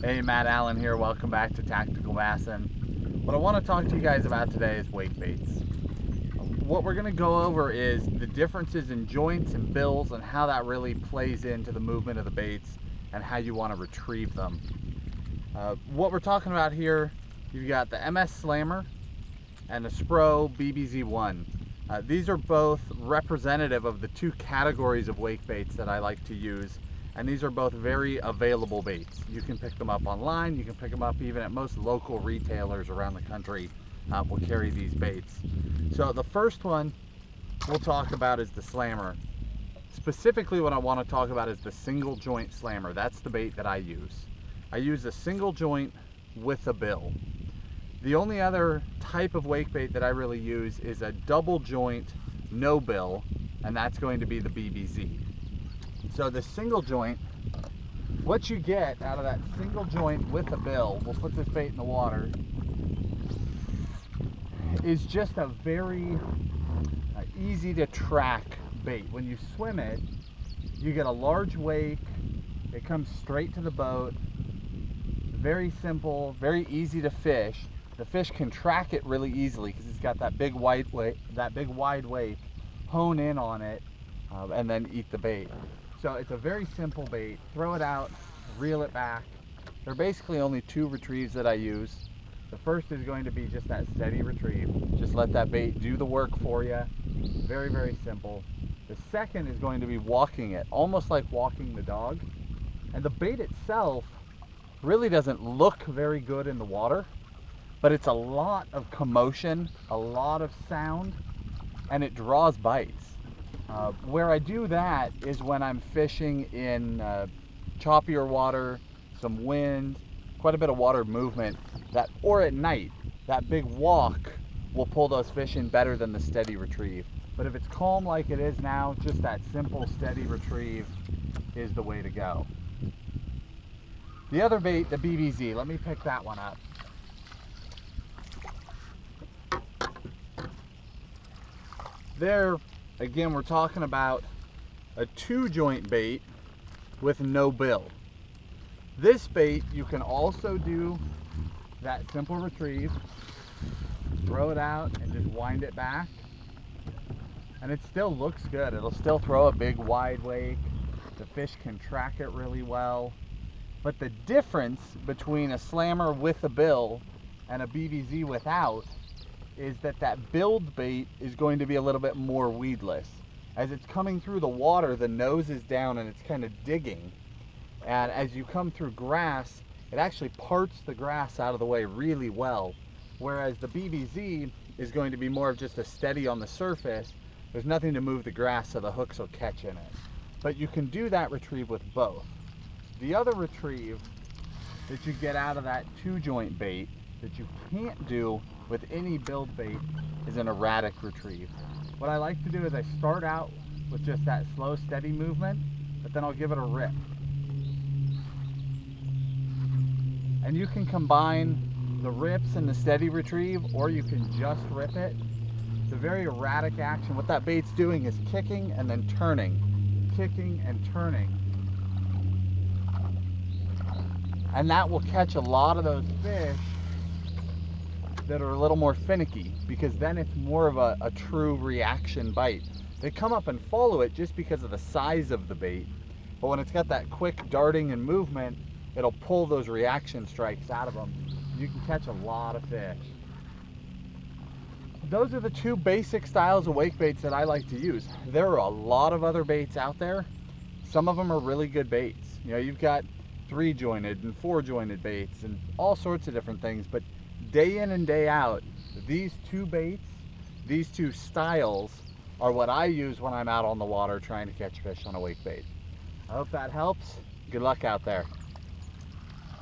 Hey, Matt Allen here. Welcome back to Tactical Bassin. What I want to talk to you guys about today is wake baits. What we're going to go over is the differences in joints and bills and how that really plays into the movement of the baits and how you want to retrieve them. What we're talking about here, you've got the MS Slammer and the Spro BBZ1. These are both representative of the two categories of wake baits that I like to use. And these are both very available baits. You can pick them up online, you can pick them up even at most local retailers around the country will carry these baits. So the first one we'll talk about is the Slammer. Specifically what I want to talk about is the single joint Slammer. That's the bait that I use. I use a single joint with a bill. The only other type of wake bait that I really use is a double joint, no bill, and that's going to be the BBZ. So the single joint, what you get out of that single joint with a bill, we'll put this bait in the water, is just a very easy to track bait. When you swim it, you get a large wake, it comes straight to the boat, very simple, very easy to fish. The fish can track it really easily because it's got that big wide wake, hone in on it, and then eat the bait. So it's a very simple bait. Throw it out, reel it back. There are basically only two retrieves that I use. The first is going to be just that steady retrieve. Just let that bait do the work for you. Very, very simple. The second is going to be walking it, almost like walking the dog. And the bait itself really doesn't look very good in the water, but it's a lot of commotion, a lot of sound, and it draws bites. Where I do that is when I'm fishing in choppier water, some wind, quite a bit of water movement, or at night. That big walk will pull those fish in better than the steady retrieve. But if it's calm like it is now, just that simple steady retrieve is the way to go. The other bait, the BBZ, let me pick that one up. There, again, we're talking about a two joint bait with no bill. This bait, you can also do that simple retrieve, throw it out and just wind it back, and it still looks good. It'll still throw a big wide wake. The fish can track it really well. But the difference between a Slammer with a bill and a BBZ without is that billed bait is going to be a little bit more weedless. As it's coming through the water, the nose is down and it's kind of digging. And as you come through grass, it actually parts the grass out of the way really well. Whereas the BBZ is going to be more of just a steady on the surface. There's nothing to move the grass so the hooks will catch in it. But you can do that retrieve with both. The other retrieve that you get out of that two joint bait that you can't do with any build bait is an erratic retrieve. What I like to do is I start out with just that slow, steady movement, but then I'll give it a rip. And you can combine the rips and the steady retrieve, or you can just rip it. It's a very erratic action. What that bait's doing is kicking and then turning, kicking and turning. And that will catch a lot of those fish that are a little more finicky, because then it's more of a true reaction bite. They come up and follow it just because of the size of the bait, but when it's got that quick darting and movement, it'll pull those reaction strikes out of them. You can catch a lot of fish. Those are the two basic styles of wake baits that I like to use. There are a lot of other baits out there. Some of them are really good baits. You know, you've got 3-jointed and 4-jointed baits and all sorts of different things, but day in and day out, these two baits, these two styles are what I use when I'm out on the water trying to catch fish on a wake bait. I hope that helps. Good luck out there.